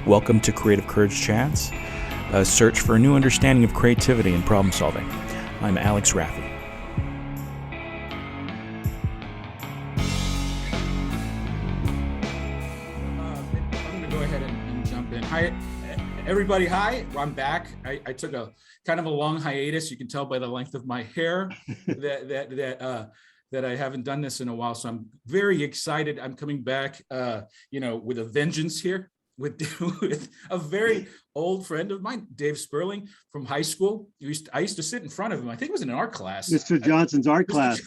Welcome to Creative Courage Chats, a search for a new understanding of creativity and problem solving. I'm Alex Raffi. I'm going to go ahead and jump in. Hi, everybody. Hi, I'm back. I took a kind of a long hiatus. You can tell by the length of my hair that I haven't done this in a while. So I'm very excited. I'm coming back, with a vengeance here. With a very old friend of mine, J.Sperling from high school. I used to sit in front of him. I think it was in an art class. Mr. Johnson's art class.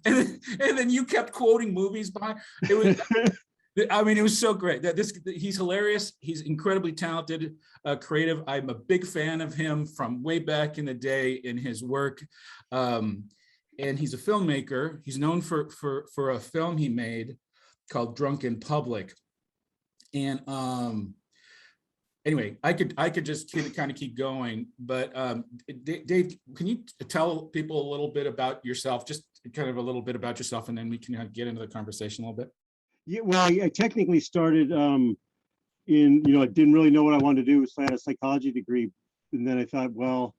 and then you kept quoting movies behind. It was so great. He's hilarious. He's incredibly talented, creative. I'm a big fan of him from way back in the day in his work. And he's a filmmaker. He's known for a film he made called Drunk in Public. And anyway, I could just kind of keep going, but Dave, can you tell people a little bit about yourself, just kind of a little bit about yourself, and then we can get into the conversation a little bit? Yeah, well, I technically started I didn't really know what I wanted to do, so I had a psychology degree, and then I thought, well,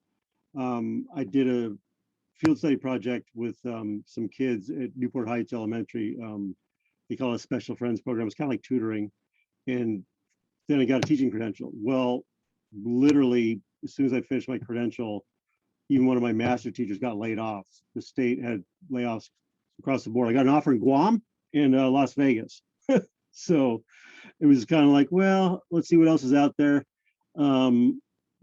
I did a field study project with some kids at Newport Heights Elementary. They call it a special friends program. It's kind of like tutoring. And then I got a teaching credential. Well, literally, as soon as I finished my credential, even one of my master teachers got laid off. The state had layoffs across the board. I got an offer in Guam and Las Vegas. So it was kind of like, well, let's see what else is out there.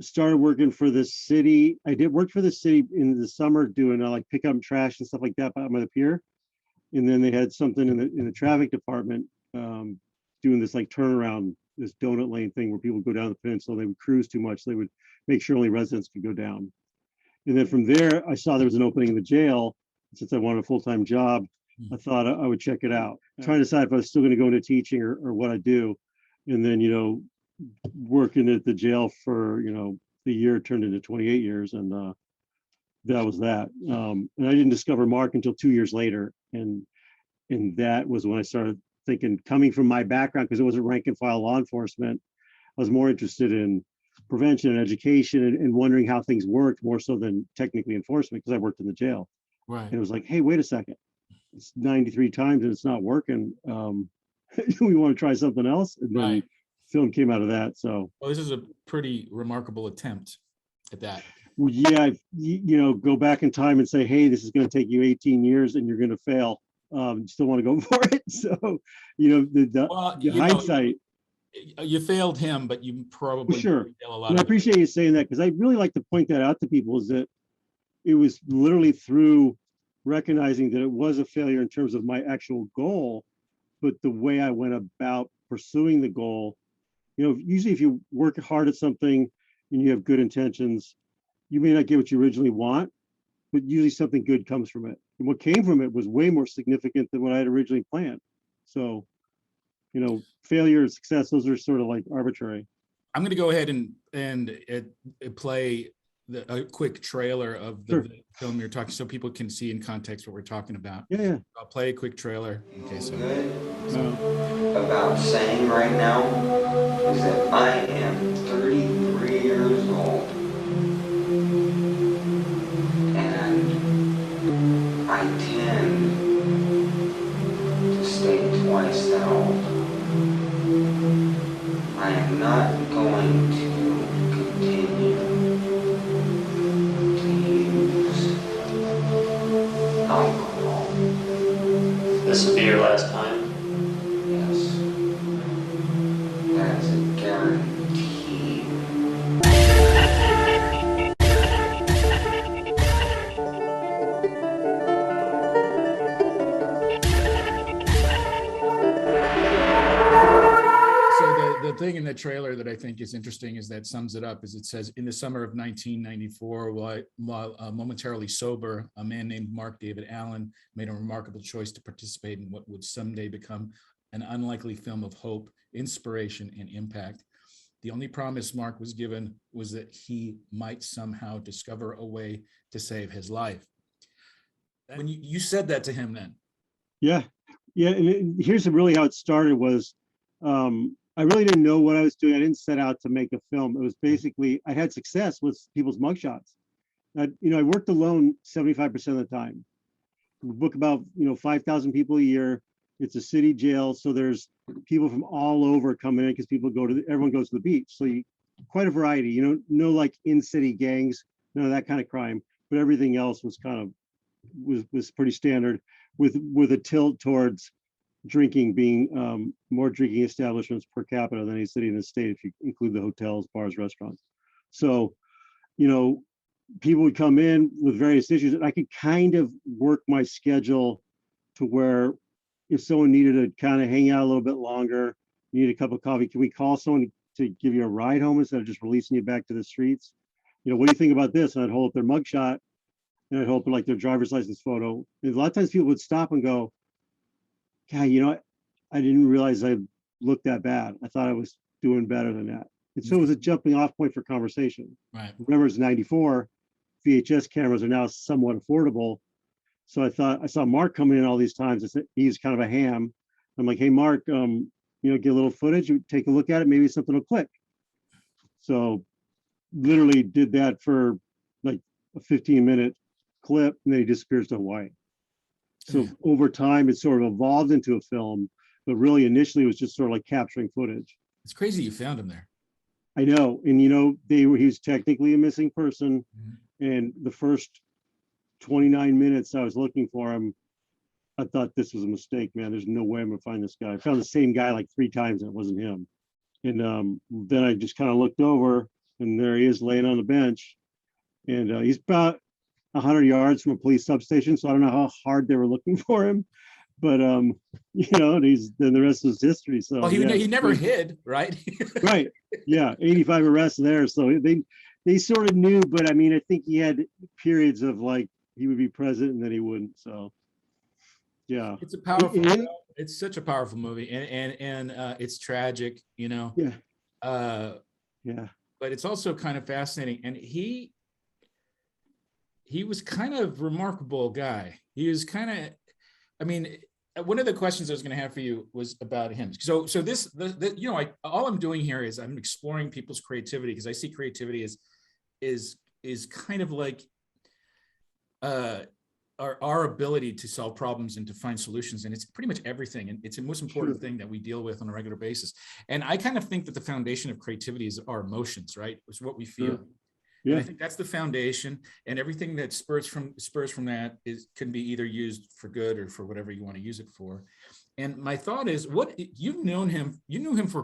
Started working for the city. I did work for the city in the summer doing like pick up trash and stuff like that by the pier. And then they had something in the traffic department doing this like turnaround, this donut lane thing where people go down the peninsula. They would cruise too much. So they would make sure only residents could go down. And then from there, I saw there was an opening in the jail. Since I wanted a full-time job, I thought I would check it out. Trying to decide if I was still going to go into teaching or what I do. And then, working at the jail for, a year turned into 28 years. And that was that. And I didn't discover Mark until 2 years later. And that was when I started thinking, coming from my background, because it wasn't rank and file law enforcement, I was more interested in prevention and education and wondering how things worked more so than technically enforcement, because I worked in the jail. Right. And it was like, hey, wait a second, it's 93 times and it's not working. We want to try something else. And then film came out of that. So, well, this is a pretty remarkable attempt at that. Well, yeah, go back in time and say, hey, this is going to take you 18 years and you're going to fail. You still want to go for it. So, the hindsight. You failed him, but you probably sure. fail a lot. And I appreciate you saying that, because I really like to point that out to people, is that it was literally through recognizing that it was a failure in terms of my actual goal, but the way I went about pursuing the goal. Usually if you work hard at something and you have good intentions, you may not get what you originally want, but usually something good comes from it. And what came from it was way more significant than what I had originally planned. So, failure and success, those are sort of like arbitrary. I'm going to go ahead and play a quick trailer of the film you're talking, so people can see in context what we're talking about. Yeah. I'll play a quick trailer. Okay, so. About saying right now is that I am 33 years old. I tend to stay twice that old. I am not going to continue to use alcohol. This will be your last time? Yes. That's a guarantee. The thing in the trailer that I think is interesting is that sums it up, is it says, in the summer of 1994, while momentarily sober, a man named Mark David Allen made a remarkable choice to participate in what would someday become an unlikely film of hope, inspiration, and impact. The only promise Mark was given was that he might somehow discover a way to save his life. When you said that to him then. Yeah. And here's really how it started was, I really didn't know what I was doing. I didn't set out to make a film. It was basically, I had success with people's mugshots. I worked alone 75% of the time. We book about, 5,000 people a year. It's a city jail. So there's people from all over coming in because everyone goes to the beach. So quite a variety, no like in-city gangs, none of that kind of crime, but everything else was was pretty standard with a tilt towards drinking being more drinking establishments per capita than any city in the state, if you include the hotels, bars, restaurants. So, people would come in with various issues, and I could kind of work my schedule to where if someone needed to kind of hang out a little bit longer, need a cup of coffee, can we call someone to give you a ride home instead of just releasing you back to the streets? What do you think about this? And I'd hold up their mugshot, and I'd hold up like their driver's license photo. And a lot of times people would stop and go, God, I didn't realize I looked that bad. I thought I was doing better than that. And so it was a jumping off point for conversation. Right. Remember, it's 94. VHS cameras are now somewhat affordable. So I saw Mark coming in all these times. I said, he's kind of a ham. I'm like, hey, Mark, get a little footage, take a look at it. Maybe something will click. So literally did that for like a 15-minute clip, and then he disappears to Hawaii. So over time, it sort of evolved into a film, but really initially it was just sort of like capturing footage. It's crazy you found him there. I know. And, he was technically a missing person. And the first 29 minutes I was looking for him, I thought this was a mistake, man. There's no way I'm gonna find this guy. I found the same guy like 3 times and it wasn't him. And then I just kind of looked over, and there he is laying on the bench. And he's about 100 yards from a police substation. So I don't know how hard they were looking for him, but then the rest was history. So well, he never hid, right? Right. Yeah. 85 arrests there. So they sort of knew, but I mean, I think he had periods of like, he would be present and then he wouldn't. So yeah. It's a powerful, it's such a powerful movie, and it's tragic, Yeah. Yeah. But it's also kind of fascinating. And he was kind of remarkable guy. He was kind of, I mean, one of the questions I was going to have for you was about him. So this, all I'm doing here is I'm exploring people's creativity, because I see creativity is kind of like our ability to solve problems and to find solutions. And it's pretty much everything. And it's the most important thing that we deal with on a regular basis. And I kind of think that the foundation of creativity is our emotions, right? It's what we feel. Yeah. And I think that's the foundation, and everything that spurs from that can be either used for good or for whatever you want to use it for. And my thought is, you knew him for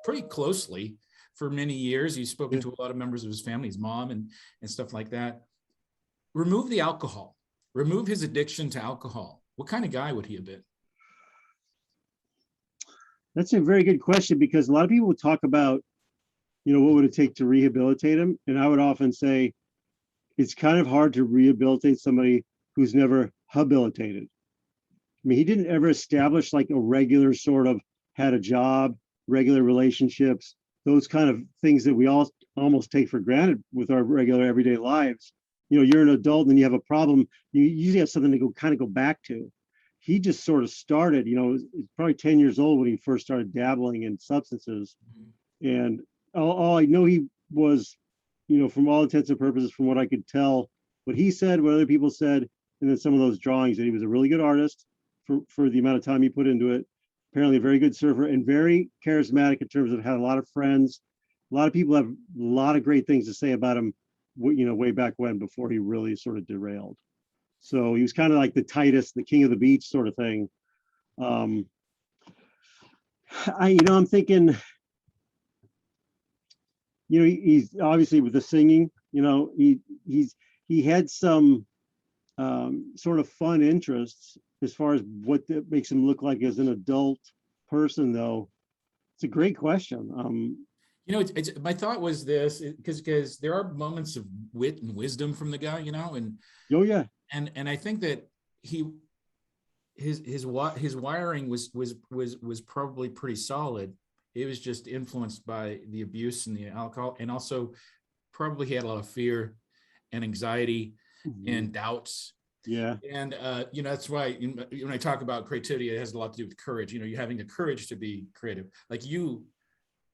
pretty closely for many years. You've spoken to a lot of members of his family, his mom and stuff like that. Remove the alcohol, remove his addiction to alcohol. What kind of guy would he have been? That's a very good question, because a lot of people talk about, what would it take to rehabilitate him? And I would often say it's kind of hard to rehabilitate somebody who's never habilitated. I mean, he didn't ever establish like a regular sort of had a job, regular relationships, those kind of things that we all almost take for granted with our regular everyday lives. You're an adult and you have a problem, you usually have something to go back to. He just sort of started, he's probably 10 years old when he first started dabbling in substances. And all I know, he was, from all intents and purposes, from what I could tell, what he said, what other people said, and then some of those drawings, that he was a really good artist for the amount of time he put into it. Apparently a very good surfer and very charismatic in terms of had a lot of friends. A lot of people have a lot of great things to say about him, way back when, before he really sort of derailed. So he was kind of like the Titus, the king of the beach sort of thing. I'm thinking, he's obviously with the singing, he had some sort of fun interests. As far as what makes him look like as an adult person, though, it's a great question. My thought was this, because there are moments of wit and wisdom from the guy, and and I think that his wiring was probably pretty solid. It was just influenced by the abuse and the alcohol, and also probably he had a lot of fear and anxiety and doubts. Yeah. And that's why when I talk about creativity, it has a lot to do with courage. You're having the courage to be creative. Like you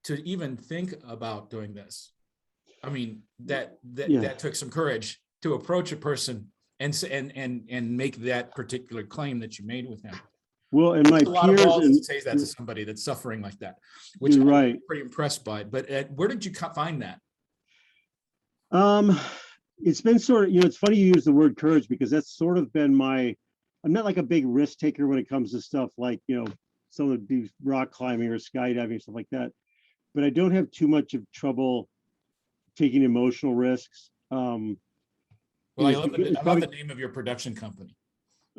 to even think about doing this. I mean, that Yeah. took some courage to approach a person and make that particular claim that you made with him. Well, and my A lot of peers balls and to say that to somebody that's suffering like that, which you're I'm right. pretty impressed by. But where did you find that? It's been sort of, it's funny you use the word courage because that's sort of been I'm not like a big risk taker when it comes to stuff like, someone would do rock climbing or skydiving, stuff like that. But I don't have too much of trouble taking emotional risks. Well, I love probably the name of your production company.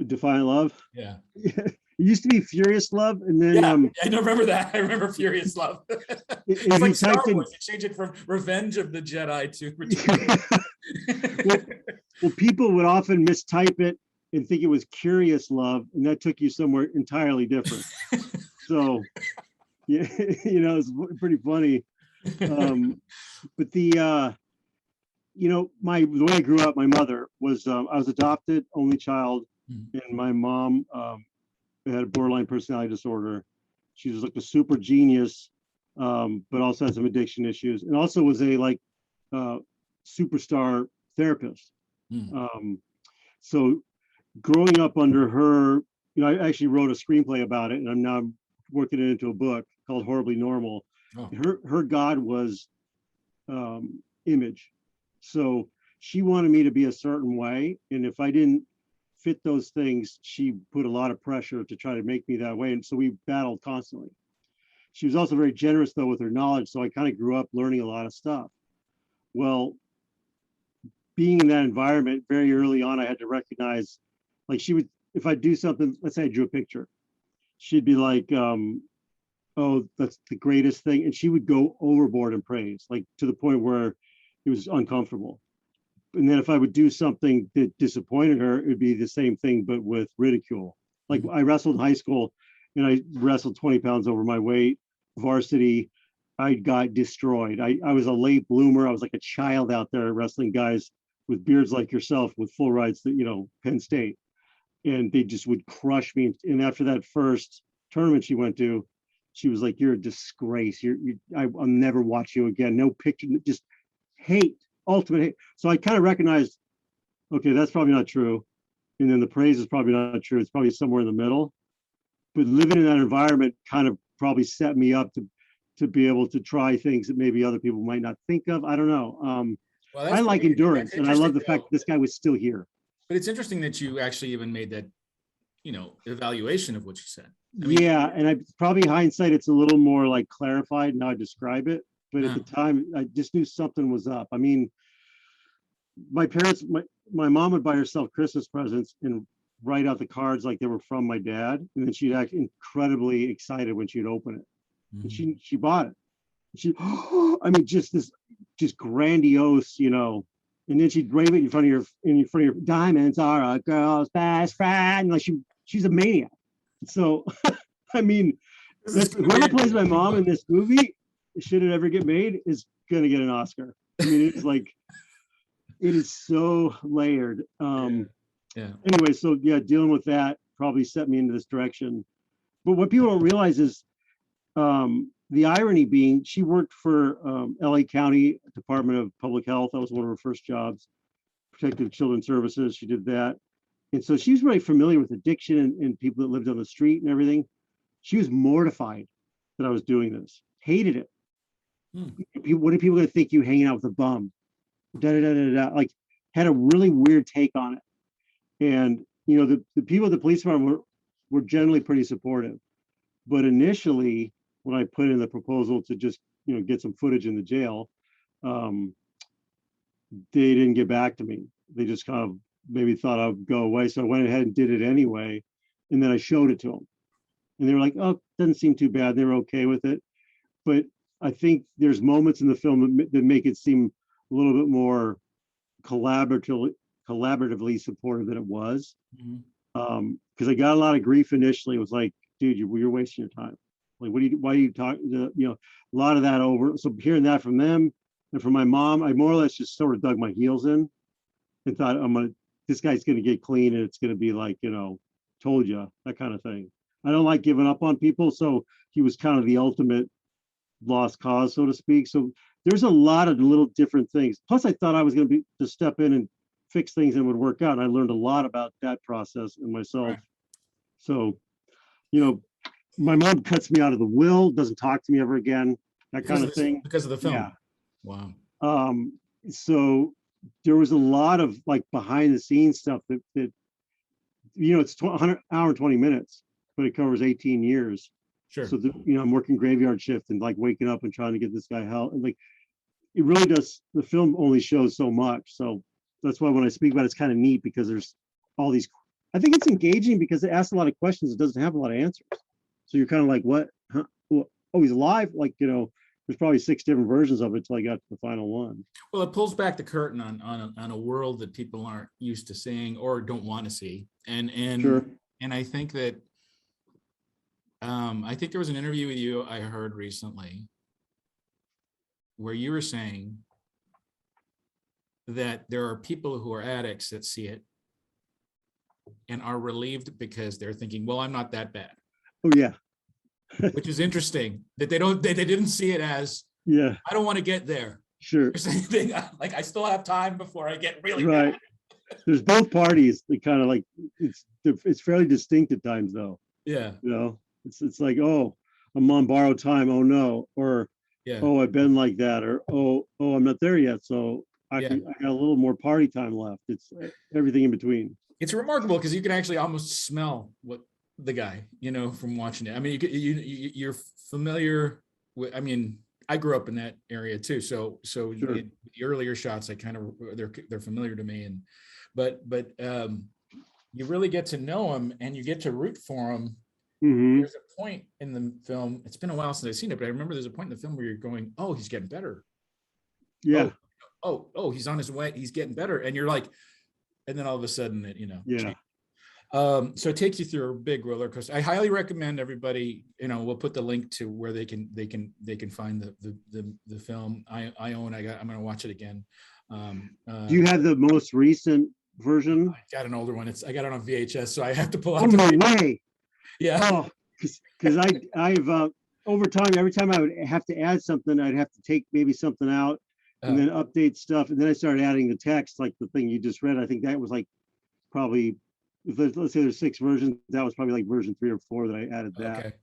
Defiant Love. Yeah. It used to be Furious Love, and then Yeah, I don't remember that. I remember Furious Love. It's like Star Wars. You change it from Revenge of the Jedi to Return. well, people would often mistype it and think it was Curious Love, and that took you somewhere entirely different. So, yeah, it's pretty funny. But the way I grew up, my mother was I was adopted, only child, and my mom had a borderline personality disorder. She was like a super genius, but also had some addiction issues, and also was a superstar therapist. So growing up under her, I actually wrote a screenplay about it, and I'm now working it into a book called Horribly Normal. Oh. Her God was image. So she wanted me to be a certain way, and if I didn't fit those things, she put a lot of pressure to try to make me that way, and so we battled constantly. She was also very generous though with her knowledge, so I kind of grew up learning a lot of stuff. Well, being in that environment very early on, I had to recognize, like, she would, if I do something, let's say I drew a picture, she'd be like, oh, that's the greatest thing, and she would go overboard in praise, like to the point where it was uncomfortable. And then if I would do something that disappointed her, it would be the same thing, but with ridicule. Like I wrestled in high school, and I wrestled 20 pounds over my weight, varsity. I got destroyed. I was a late bloomer. I was like a child out there wrestling guys with beards like yourself with full rides that, Penn State. And they just would crush me. And after that first tournament she went to, she was like, "You're a disgrace. I'll never watch you again. No picture, just hate. Ultimate hate." So I kind of recognized, okay, that's probably not true. And then the praise is probably not true. It's probably somewhere in the middle. But living in that environment kind of probably set me up to be able to try things that maybe other people might not think of. I don't know. Well, I like endurance, and I love the fact that this guy was still here. But it's interesting that you actually even made that, evaluation of what you said. Yeah, and I probably hindsight, it's a little more like clarified now I describe it. But at the time, I just knew something was up. I mean, my parents, my mom would buy herself Christmas presents and write out the cards like they were from my dad, and then she'd act incredibly excited when she'd open it. And she bought it. I mean, just grandiose, and then she'd wave it in front of your diamonds are a girl's best friend. Like she's a maniac. So, I mean, whoever plays my mom in this movie, should it ever get made, is gonna get an Oscar. I mean, it's like, it is so layered. Anyway, so yeah, dealing with that probably set me into this direction. But what people don't realize is, the irony being, she worked for LA County Department of Public Health. That was one of her first jobs. Protective Children's Services, she did that. And so she was very familiar with addiction and people that lived on the street and everything. She was mortified that I was doing this, hated it. What are people going to think, you hanging out with a bum? Like, had a really weird take on it. And, the people at the police department were generally pretty supportive. But initially, when I put in the proposal to just, get some footage in the jail, they didn't get back to me. They just kind of maybe thought I'd go away. So I went ahead and did it anyway. And then I showed it to them. And they were like, "Oh, doesn't seem too bad." They were okay with it. But I think there's moments in the film that make it seem a little bit more collaboratively supportive than it was. Because I got a lot of grief initially. It was like, "Dude, you're wasting your time. Like, why are you talking?" A lot of that over. So hearing that from them and from my mom, I more or less just sort of dug my heels in and thought, this guy's gonna get clean, and it's gonna be like, told you, that kind of thing. I don't like giving up on people, so he was kind of the ultimate lost cause, so to speak. So there's a lot of little different things. Plus, I thought I was going to be to step in and fix things and it would work out. And I learned a lot about that process and myself. Right. So, you know, my mom cuts me out of the will, doesn't talk to me ever again, that kind of thing. Because of the film. Yeah. Wow. So there was a lot of like behind the scenes stuff that you know, it's 100 hour and 20 minutes, but it covers 18 years. Sure. So, you know, I'm working graveyard shift and like waking up and trying to get this guy help. And like, it really does, the film only shows so much. So that's why when I speak about it, it's kind of neat because there's all these, I think it's engaging because it asks a lot of questions. It doesn't have a lot of answers. So you're kind of like, what? Huh? Oh, he's alive? Like, you know, there's probably 6 different versions of it until I got to the final one. Well, it pulls back the curtain on a world that people aren't used to seeing or don't want to see. And Sure. and I think that I think there was an interview with you I heard recently where you were saying that there are people who are addicts that see it and are relieved because they're thinking, well, I'm not that bad. Oh yeah. Which is interesting that they didn't see it as, Yeah, I don't want to get there. sure. Like I still have time before I get really Right. bad. There's both parties. They kind of like, it's fairly distinct at times though. Yeah. You know, it's like, oh, I'm on borrowed time. Oh no. Or, Yeah. oh, I've been like that. Or, oh, I'm not there yet. So I Yeah. got a little more party time left. It's everything in between. It's remarkable because you can actually almost smell what the guy, you know, from watching it. I mean, you're familiar with, I mean, I grew up in that area too. So Sure. the earlier shots, I kind of, they're familiar to me. And, but you really get to know him and you get to root for him. Mhm. There's a point in the film, it's been a while since I've seen it, but I remember there's a point in the film where you're going, oh, he's getting better. Yeah. Oh, he's on his way. He's getting better. And you're like, and then all of a sudden it, you know. Yeah. So it takes you through a big roller coaster. I highly recommend everybody, you know, we'll put the link to where they can find the film. I'm going to watch it again. Do you have the most recent version? I got an older one. I got it on VHS, so I have to pull Oh, out. no way. Yeah. Oh, because I've over time, every time I would have to add something, I'd have to take maybe something out and then update stuff. And then I started adding the text, like the thing you just read. I think that was like probably, let's say there's 6 versions, that was probably like version 3 or 4 that I added that. Okay.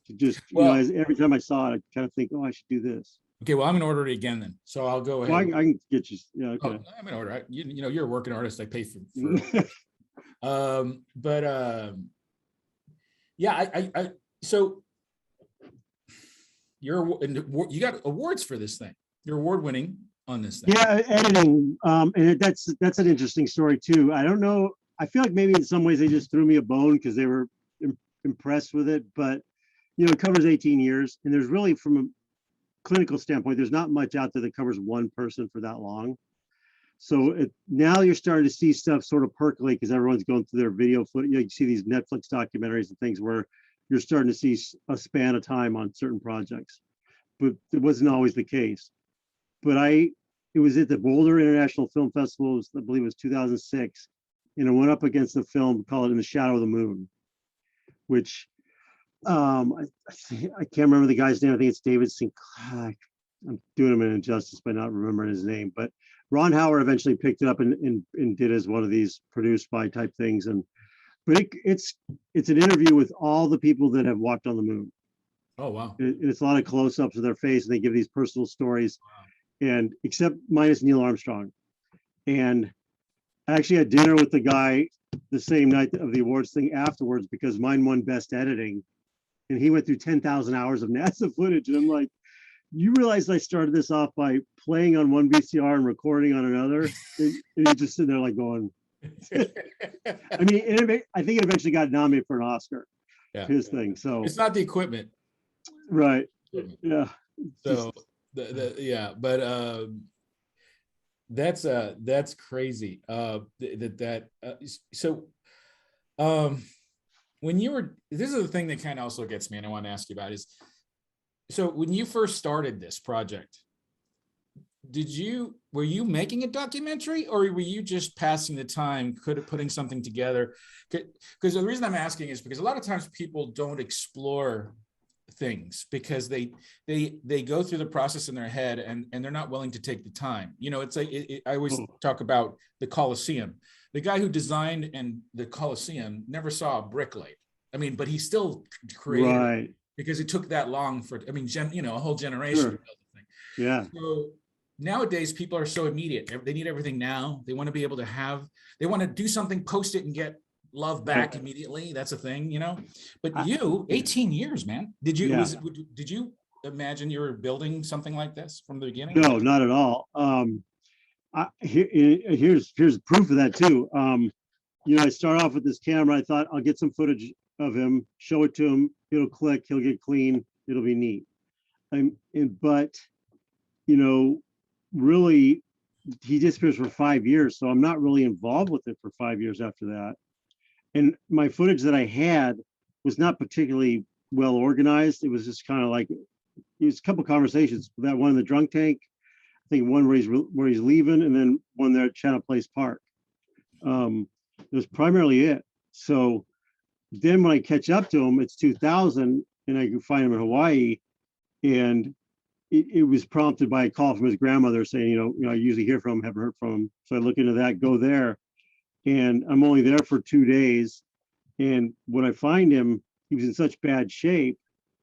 To just, Well, you know, every time I saw it, I kind of think, oh, I should do this. Okay. Well, I'm going to order it again then. So I'll go ahead. Well, I can get you, yeah, Oh, okay. I'm going to order it. You know, you're a working artist. I pay for yeah, so you got awards for this thing. You're award winning on this thing. Yeah, editing. And that's an interesting story too. I don't know. I feel like maybe in some ways they just threw me a bone because they were impressed with it. But you know, it covers 18 years, and there's really, from a clinical standpoint, there's not much out there that covers one person for that long. So now you're starting to see stuff sort of percolate because everyone's going through their video footage. You see these Netflix documentaries and things where you're starting to see a span of time on certain projects, but it wasn't always the case. But it was at the Boulder International Film Festival, I believe it was 2006, and it went up against a film called In the Shadow of the Moon, which I can't remember the guy's name. I think it's David Sinclair. I'm doing him an injustice by not remembering his name, but Ron Howard eventually picked it up and did as one of these produced by type things. But it's an interview with all the people that have walked on the moon. Oh, wow. It's a lot of close-ups of their face, and they give these personal stories. And except minus Neil Armstrong. And I actually had dinner with the guy the same night of the awards thing afterwards because mine won best editing. And he went through 10,000 hours of NASA footage. And I'm like, you realize I started this off by playing on one VCR and recording on another? And you just sit there like going, I mean, I think it eventually got nominated for an Oscar, his thing. So it's not the equipment. Right. Yeah. So that's crazy. When you were, this is the thing that kind of also gets me, and I want to ask you about is, so when you first started this project, were you making a documentary, or were you just passing the time, putting something together? Because the reason I'm asking is because a lot of times people don't explore things because they go through the process in their head and they're not willing to take the time. It's like I always talk about the Colosseum. The guy who designed the Colosseum never saw a brick laid. I mean, but he still created it because it took that long for, a whole generation to build the thing. Yeah. So nowadays people are so immediate. They need everything now. They want to be able to they want to do something, post it and get love back immediately. That's a thing, but 18 years, man. Did you imagine you were building something like this from the beginning? No, not at all. Here's proof of that too. I start off with this camera. I thought I'll get some footage of him, show it to him. It'll click. He'll get clean. It'll be neat. But really, he disappears for 5 years, so I'm not really involved with it for 5 years after that. And my footage that I had was not particularly well organized. It was just kind of like, it was a couple conversations. That one in the drunk tank, I think one where he's leaving, and then one there at Channel Place Park. It was primarily it. So then when I catch up to him, it's 2000, and I can find him in Hawaii, and it was prompted by a call from his grandmother saying, I usually hear from him, haven't heard from him. So I look into that, go there, and I'm only there for 2 days. And when I find him, he was in such bad shape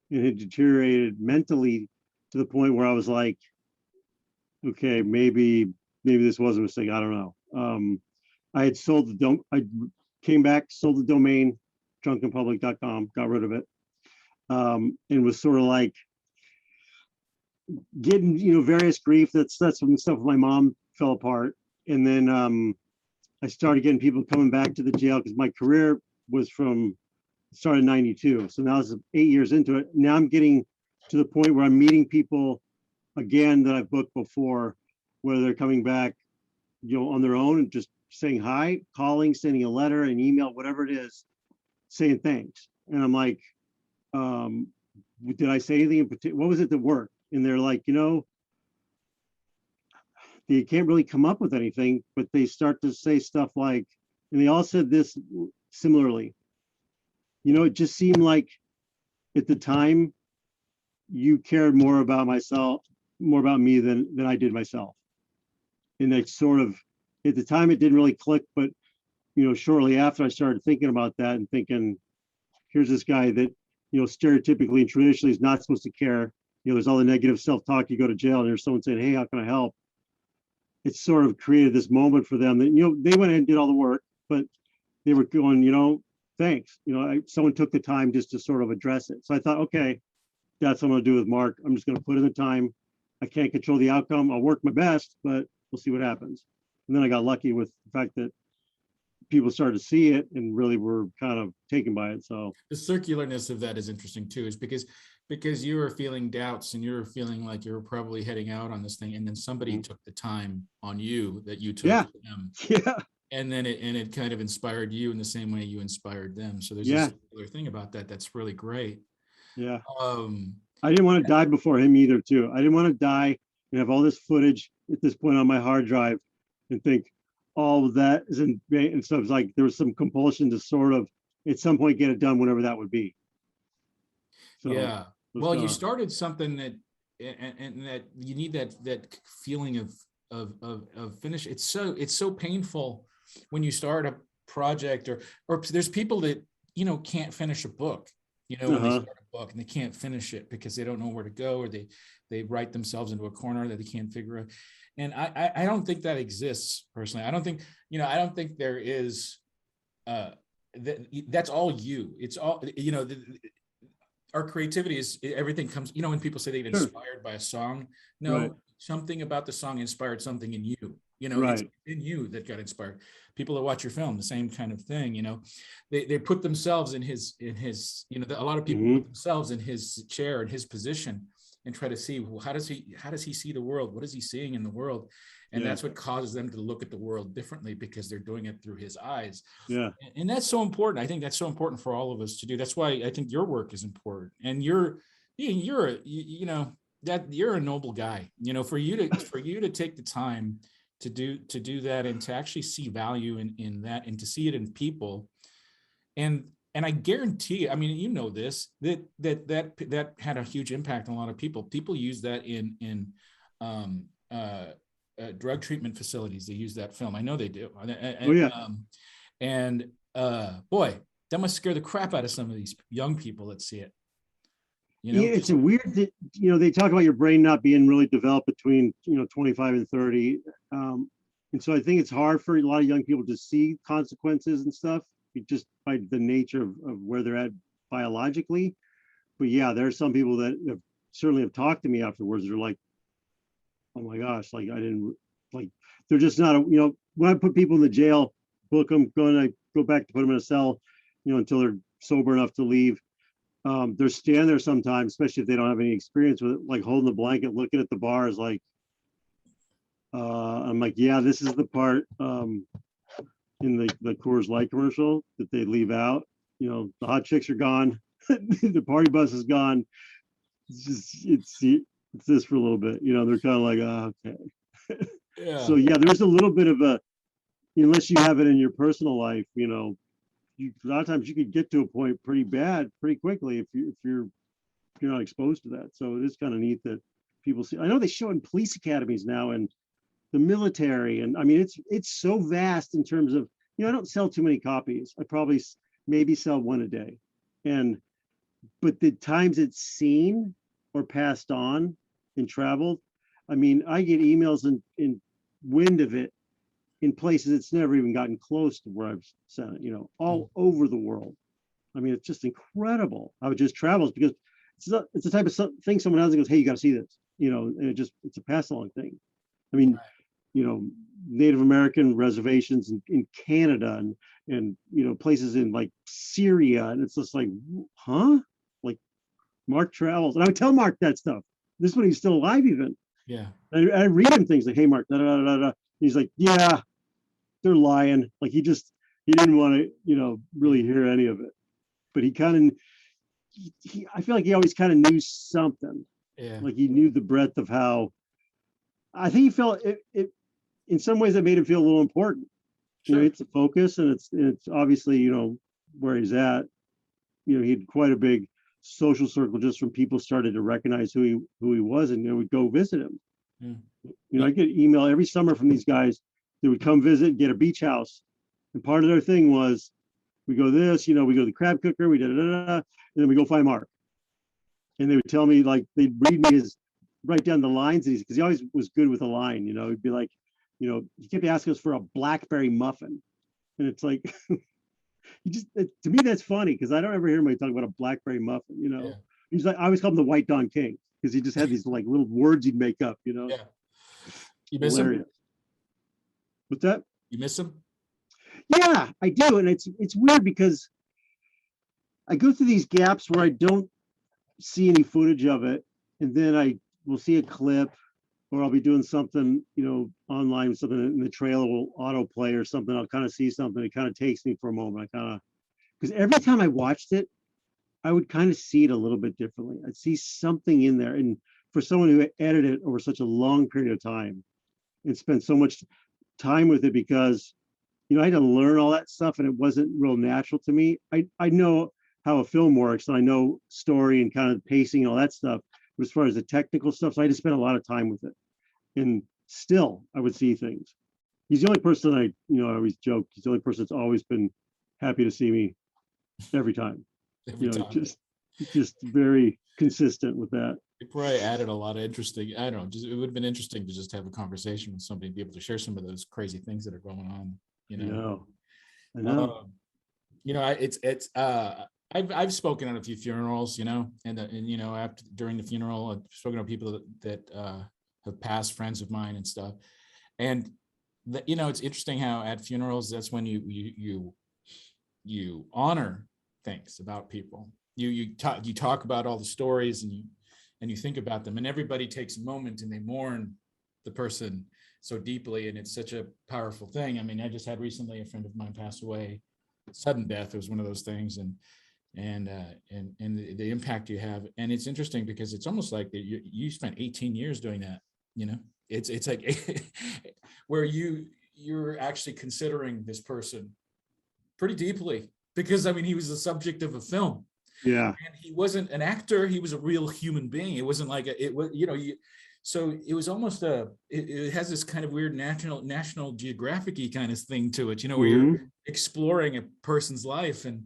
and had deteriorated mentally to the point where I was like, okay, maybe this was a mistake. I don't know. I had sold I came back, sold the domain, drunkenpublic.com, got rid of it, and was sort of like getting, various grief. That's when stuff with my mom fell apart. And then I started getting people coming back to the jail because my career was started in 92. So now it's 8 years into it. Now I'm getting to the point where I'm meeting people again that I've booked before, whether they're coming back, on their own and just saying hi, calling, sending a letter, an email, whatever it is, saying thanks. And I'm like, did I say anything in particular? What was it that worked? And they're like, they can't really come up with anything, but they start to say stuff like, and they all said this similarly, it just seemed like at the time you cared more about me than I did myself. And that sort of, at the time it didn't really click, but shortly after I started thinking about that and thinking, here's this guy that, stereotypically and traditionally is not supposed to care. There's all the negative self-talk, you go to jail and there's someone saying, hey, how can I help? It sort of created this moment for them that, they went in and did all the work, but they were going, thanks. Someone took the time just to sort of address it. So I thought, okay, that's what I'm going to do with Mark. I'm just going to put in the time. I can't control the outcome. I'll work my best, but we'll see what happens. And then I got lucky with the fact that people started to see it and really were kind of taken by it. So the circularness of that is interesting too, is because you were feeling doubts and you were feeling like you were probably heading out on this thing, and then somebody took the time on you that you took them. Yeah. And then it kind of inspired you in the same way you inspired them. So there's a circular thing about that that's really great. Yeah. I didn't want to die before him either too. I didn't want to die and have all this footage at this point on my hard drive and think all of that is in vain. And so it's like there was some compulsion to sort of at some point get it done, whenever that would be. So, yeah. Well, you started something that, and that you need that feeling of finish. It's so painful when you start a project, or there's people that can't finish a book. When they start a book and they can't finish it because they don't know where to go, or they write themselves into a corner that they can't figure out. And I don't think that exists personally. I don't think there is, that's all you. It's all, our creativity is, everything comes, when people say they get inspired by a song, something about the song inspired something in you. It's in you that got inspired. People that watch your film, the same kind of thing. They put themselves in his. A lot of people put themselves in his chair, in his position, and try to see, well, how does he see the world? What is he seeing in the world? And that's what causes them to look at the world differently, because they're doing it through his eyes. Yeah. And that's so important. I think that's so important for all of us to do. That's why I think your work is important. And you're a noble guy, for you to take the time to do that, and to actually see value in that, and to see it in people. And and I guarantee, I mean, you know this, that had a huge impact on a lot of people. People use that in drug treatment facilities. They use that film. I know they do. Oh, yeah. Boy, that must scare the crap out of some of these young people that see it. Yeah, it's a weird, they talk about your brain not being really developed between, 25 and 30. And so I think it's hard for a lot of young people to see consequences and stuff just by the nature of where they're at biologically. But yeah, there are some people that certainly have talked to me afterwards. They're like, oh my gosh, like I didn't, like, they're just not, when I put people in the jail, book them, go back to put them in a cell, until they're sober enough to leave. They're standing there sometimes, especially if they don't have any experience with it, like holding the blanket, looking at the bars, like, I'm like, yeah, this is the part in the Coors Light commercial that they leave out. The hot chicks are gone, the party bus is gone. It's this for a little bit. They're kind of like, oh, okay. Yeah. So yeah, there's a little bit of a, unless you have it in your personal life, a lot of times you could get to a point pretty bad pretty quickly if you're not exposed to that. So it is kind of neat that people see. I know they show in police academies now and the military, and I mean it's so vast in terms of, I don't sell too many copies. I probably maybe sell one a day, but the times it's seen or passed on and traveled, I mean, I get emails in wind of it in places it's never even gotten close to where I've sent it, all over the world. I mean, it's just incredible how it just travels, because it's the type of thing someone else goes, hey, you got to see this, and it's a pass along thing. I mean, Native American reservations in Canada and places in like Syria, and it's just like, huh? Like Mark travels, and I would tell Mark that stuff. This is when he's still alive, even. Yeah. I read him things like, hey, Mark, da da da da. He's like, yeah, they're lying. Like he didn't want to, really hear any of it. But he kind of, I feel like he always kind of knew something. Yeah. Like he knew the breadth of how, I think he felt it in some ways that made him feel a little important. Sure. It's a focus, and it's obviously, where he's at. He had quite a big social circle just from people started to recognize who he was, and would go visit him. Yeah. I get email every summer from these guys. They would come visit, get a beach house, and part of their thing was, we go this, we go to the crab cooker, we da da da, and then we go find Mark. And they would tell me, like, they'd read me write down the lines, because he always was good with a line. He'd be like, he kept asking us for a blackberry muffin, and it's like, to me that's funny, because I don't ever hear anybody talk about a blackberry muffin. Yeah. He's like, I always call him the White Don King, because he just had these like little words he'd make up. Yeah. You miss Hilarious. him? What's that? You miss him? Yeah, I do, and it's weird because I go through these gaps where I don't see any footage of it, and then I will see a clip, or I'll be doing something, online, something in the trailer will autoplay or something. I'll kind of see something. It kind of takes me for a moment. Because every time I watched it, I would kind of see it a little bit differently. I'd see something in there, and for someone who edited it over such a long period of time and spent so much time with it, because I had to learn all that stuff, and it wasn't real natural to me. I know how a film works, and I know story and kind of pacing and all that stuff. But as far as the technical stuff, so I had to spend a lot of time with it. And still, I would see things. He's the only person I always joke. He's the only person that's always been happy to see me every time. Every time. Just very consistent with that. It probably added a lot of interesting. I don't know. It would have been interesting to just have a conversation with somebody, be able to share some of those crazy things that are going on. I know. I've spoken at a few funerals, and after during the funeral, I've spoken to people that have passed, friends of mine and stuff. And it's interesting how at funerals, that's when you honor things about people. You talk about all the stories, and you think about them, and everybody takes a moment and they mourn the person so deeply, and it's such a powerful thing. I mean, I just had recently a friend of mine pass away, sudden death. It was one of those things, and the impact you have. And it's interesting because it's almost like you spent 18 years doing that. It's like where you're actually considering this person pretty deeply, because I mean, he was the subject of a film. Yeah. And he wasn't an actor, he was a real human being. It wasn't like it was, so it was almost it has this kind of weird National Geographic-y kind of thing to it, where you're exploring a person's life, and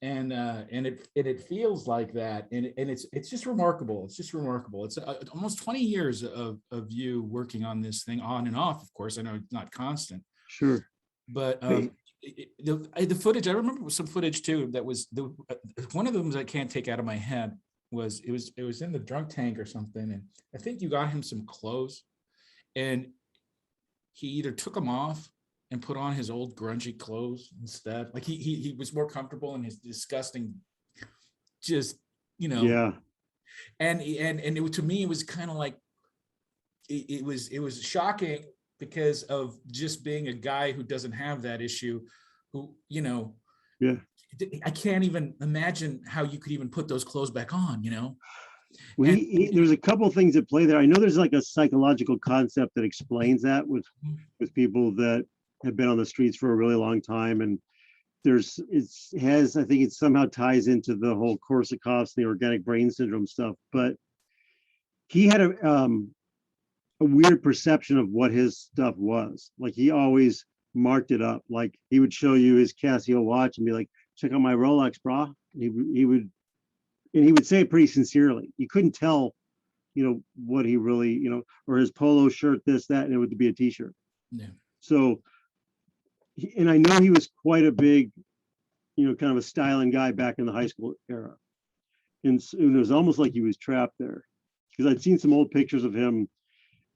it feels like that, and it's just remarkable. It's just remarkable. It's almost 20 years of you working on this thing on and off. Of course, I know it's not constant. Sure. But the footage, I remember some footage too that was one of them that I can't take out of my head was it was in the drunk tank or something, and I think you got him some clothes, and he either took them off and put on his old grungy clothes instead. Like he was more comfortable in his disgusting, just Yeah. And to me it was kind of like it was shocking because of just being a guy who doesn't have that issue, who Yeah. I can't even imagine how you could even put those clothes back on, Well, there's a couple of things at play there. I know there's like a psychological concept that explains that with people that have been on the streets for a really long time, and I think it somehow ties into the whole Korsakoff's and the organic brain syndrome stuff. But he had a weird perception of what his stuff was. Like he always marked it up. Like he would show you his Casio watch and be like, "Check out my Rolex, brah." And he would say it pretty sincerely. You couldn't tell, what he really, or his polo shirt, this, that, and it would be a t-shirt. Yeah. So, and I know he was quite a big, kind of a styling guy back in the high school era. And it was almost like he was trapped there, because I'd seen some old pictures of him.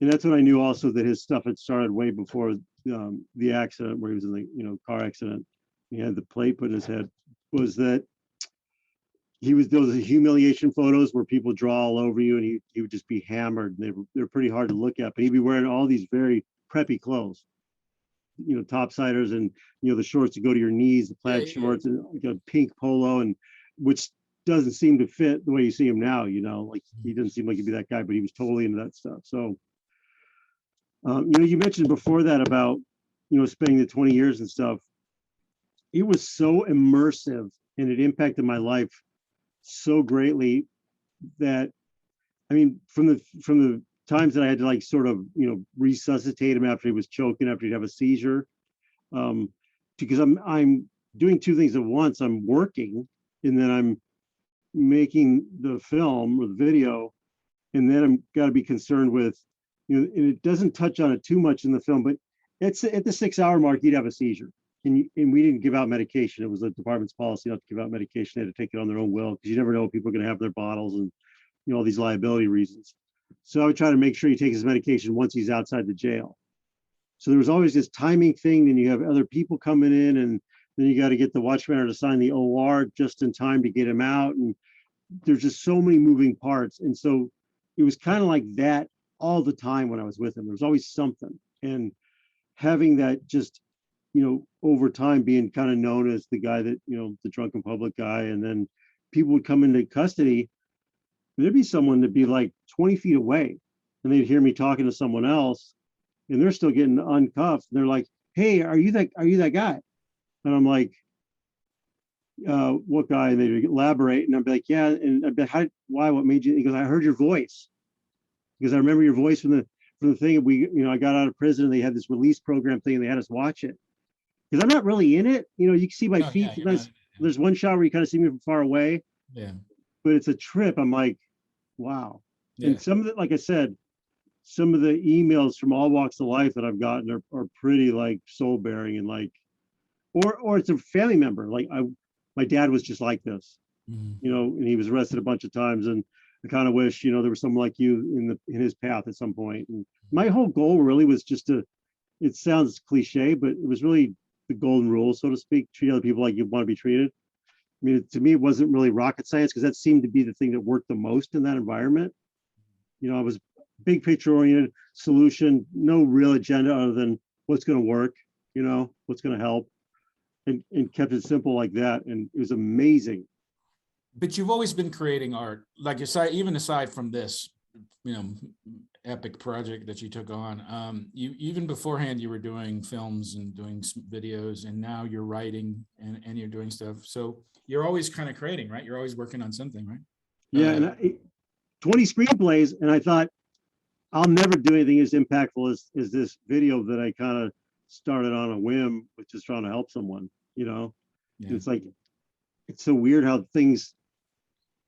And that's when I knew also that his stuff had started way before the accident, where he was in the car accident. He had the plate put in his head. Was that those humiliation photos where people draw all over you, and he would just be hammered. And they're pretty hard to look at, but he'd be wearing all these very preppy clothes, topsiders, and the shorts to go to your knees, the plaid shorts, and like a pink polo, and which doesn't seem to fit the way you see him now. Like he doesn't seem like he'd be that guy, but he was totally into that stuff. So. You mentioned before that about, spending the 20 years and stuff. It was so immersive, and it impacted my life so greatly that, I mean, from the times that I had to like sort of, resuscitate him after he was choking, after he'd have a seizure, because I'm doing two things at once. I'm working, and then I'm making the film or the video, and then I'm got to be concerned with, and it doesn't touch on it too much in the film, but it's at the 6-hour mark, he'd have a seizure. And we didn't give out medication. It was the department's policy not to give out medication. They had to take it on their own will, because you never know if people are going to have their bottles and, all these liability reasons. So I would try to make sure he takes his medication once he's outside the jail. So there was always this timing thing. Then you have other people coming in, and then you got to get the watchman to sign the OR just in time to get him out. And there's just so many moving parts. And so it was kind of like that all the time when I was with him. There was always something. And having that just, over time being kind of known as the guy that, the drunken public guy, and then people would come into custody, there'd be someone that'd be like 20 feet away, and they'd hear me talking to someone else, and they're still getting uncuffed. They're like, "Hey, are you that guy?" And I'm like, "What guy?" And they'd elaborate, and I'd be like, "Yeah." And I'd be like, "Why? What made you?" He goes, "I heard your voice, because I remember your voice from the thing. I got out of prison, and they had this release program thing, and they had us watch it. Because I'm not really in it. You can see my feet. Yeah, there's one shot where you kind of see me from far away. Yeah. But it's a trip. I'm like, wow. Yeah. And some of it, like I said, some of the emails from all walks of life that I've gotten are pretty like soul bearing, and like, or it's a family member. Like my dad was just like this, and he was arrested a bunch of times, and I kind of wish, there was someone like you in his path at some point. And my whole goal really was just it sounds cliche, but it was really the golden rule, so to speak: treat other people like you want to be treated. I mean, to me, it wasn't really rocket science, because that seemed to be the thing that worked the most in that environment. I was big picture oriented, solution, no real agenda other than what's going to work, what's going to help, and kept it simple like that. And it was amazing. But you've always been creating art, like aside from this, epic project that you took on. You even beforehand you were doing films and doing videos, and now you're writing and you're doing stuff. So you're always kind of creating, right? You're always working on something, right? Yeah, and 20 screenplays, and I thought I'll never do anything as impactful as this video that I kind of started on a whim with just trying to help someone, Yeah. It's like, it's so weird how things,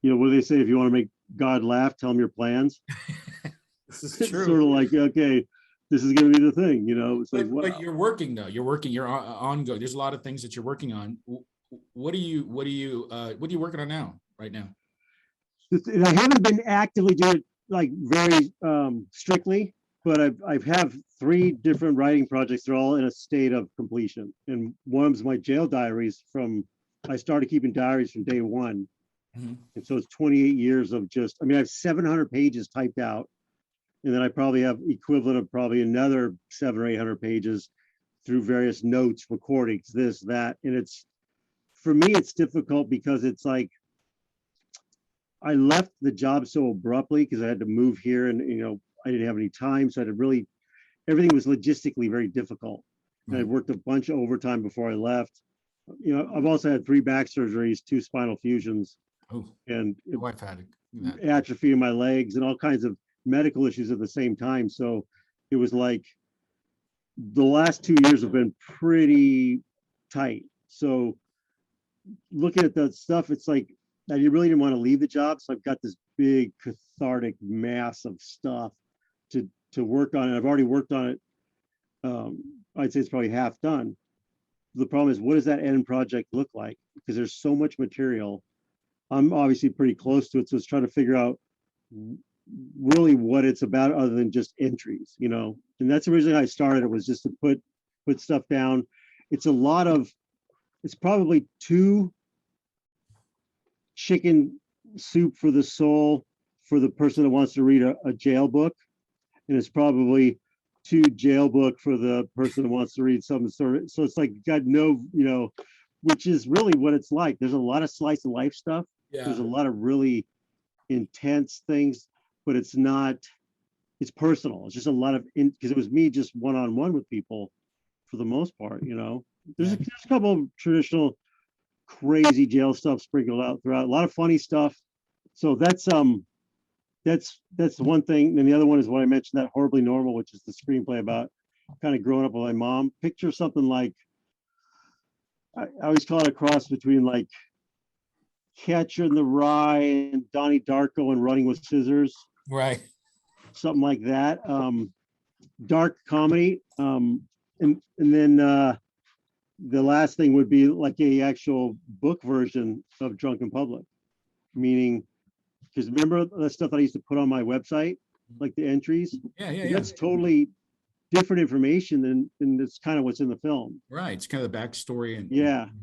what do they say? If you want to make God laugh, tell him your plans. This is It's true. sort of like, okay, this is going to be the thing, It's like, wow. But you're working though. You're ongoing. There's a lot of things that you're working on. What are you working on now, right now? And I haven't been actively doing it like very strictly, but I've have 3 different writing projects. They're all in a state of completion. And one of them's my jail diaries I started keeping diaries from day one. Mm-hmm. And so it's 28 years of I have 700 pages typed out. And then I probably have equivalent of probably another 700 or 800 pages through various notes, recordings, this, that. And for me, it's difficult because it's like, I left the job so abruptly because I had to move here and, I didn't have any time. So I had to everything was logistically very difficult. And I worked a bunch of overtime before I left. I've also had 3 back surgeries, 2 spinal fusions, and My wife had that. atrophy in my legs and all kinds of medical issues at the same time. So it was like the last 2 years have been pretty tight. So looking at that stuff, it's like I really didn't want to leave the job. So I've got this big cathartic mass of stuff to work on. And I've already worked on it. I'd say it's probably half done. The problem is, what does that end project look like? Because there's so much material. I'm obviously pretty close to it. So it's trying to figure out really what it's about other than just entries, and that's originally how I started. It was just to put stuff down. It's probably 2 chicken soup for the soul for the person that wants to read a jail book. And it's probably 2 jail book for the person that wants to read something sort of, so it's like got no, which is really what it's like. There's a lot of slice of life stuff. Yeah. There's a lot of really intense things, but it's personal. It's just a lot of, because it was me just one-on-one with people for the most part, There's a couple of traditional crazy jail stuff sprinkled out throughout, a lot of funny stuff. So that's one thing. And the other one is what I mentioned, that Horribly Normal, which is the screenplay about kind of growing up with my mom. Picture something like, I always call it a cross between like Catcher in the Rye and Donnie Darko and Running with Scissors. Right. Something like that. Dark comedy. And then the last thing would be like a actual book version of Drunken Public, meaning, because remember the stuff that I used to put on my website, like the entries? Yeah. That's totally different information than it's kind of what's in the film. Right. It's kind of the backstory. And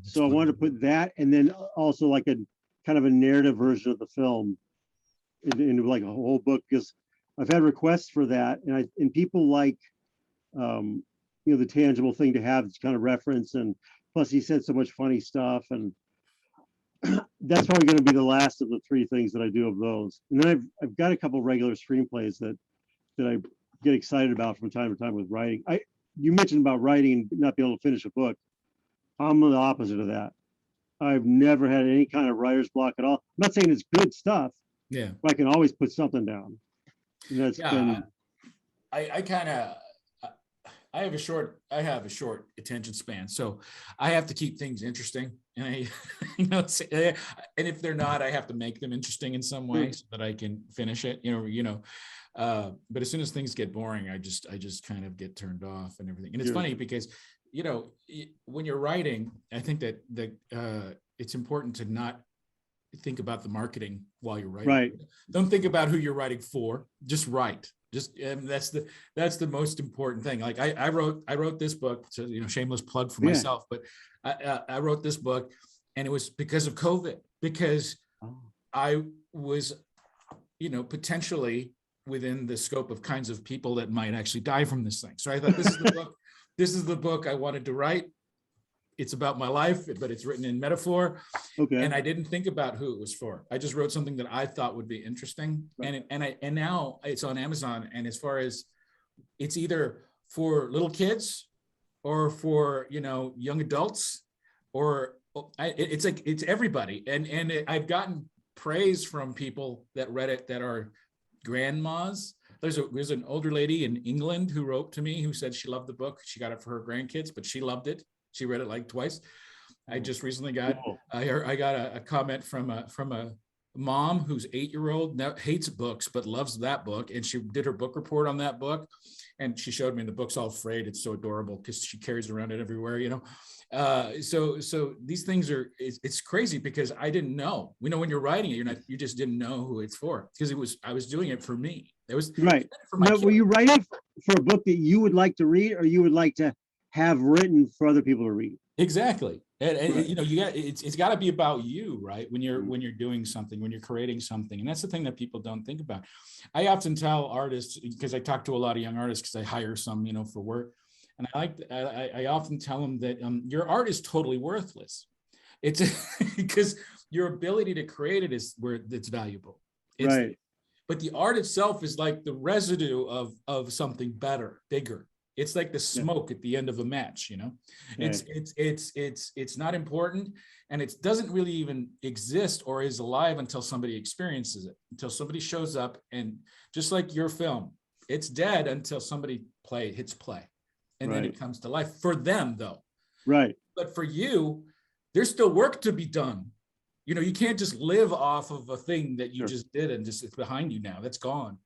So I wanted to put that, and then also like a kind of a narrative version of the film into like a whole book, because I've had requests for that, and people like, the tangible thing to have to kind of reference, and plus he said so much funny stuff, and that's probably going to be the last of the 3 things that I do of those. And then I've got a couple regular screenplays that I get excited about from time to time with writing. You mentioned about writing and not being able to finish a book. I'm the opposite of that. I've never had any kind of writer's block at all. I'm not saying it's good stuff. Yeah. But I can always put something down. And that's been. I have a short attention span, so I have to keep things interesting, and and if they're not, I have to make them interesting in some way so that I can finish it. But as soon as things get boring, I just kind of get turned off and everything. And it's funny because when you're writing, I think that it's important to not think about the marketing while you're writing. Right. Don't think about who you're writing for. Just write. That's the most important thing. Like I wrote this book, so shameless plug for myself, but I wrote this book, and it was because of COVID, because I was potentially within the scope of kinds of people that might actually die from this thing. So I thought, this is the book I wanted to write. it's about my life, but it's written in metaphor. Okay. And I didn't think about who it was for. I just wrote something that I thought would be interesting. Right. And now it's on Amazon. And as far as it's either for little kids or for, young adults, or it's everybody. And I've gotten praise from people that read it that are grandmas. There's an older lady in England who wrote to me who said she loved the book. She got it for her grandkids, but she loved it. She read it like twice. I just recently got I got a comment from a mom whose 8-year-old hates books but loves that book, and she did her book report on that book, and she showed me the book's all frayed. It's so adorable because she carries around it everywhere, So these things it's crazy because I didn't know. When you're writing it, you just didn't know who it's for, because I was doing it for me. It was right. for my Now, kid. were you writing for a book that you would like to read, or you would like to have written for other people to read? Exactly. And Right. it's got to be about you, right? When you're doing something, when you're creating something. And that's the thing that people don't think about. I often tell artists, because I talk to a lot of young artists, because I hire some, for work. And I often tell them that your art is totally worthless. It's because your ability to create it is where it's valuable. Right. But the art itself is like the residue of something better, bigger. It's like the smoke at the end of a match, Right. It's not important, and it doesn't really even exist or is alive until somebody experiences it, until somebody shows up. And just like your film, it's dead until somebody hits play, and then it comes to life for them, though. Right. But for you, there's still work to be done. You can't just live off of a thing that you just did and just it's behind you now. That's gone.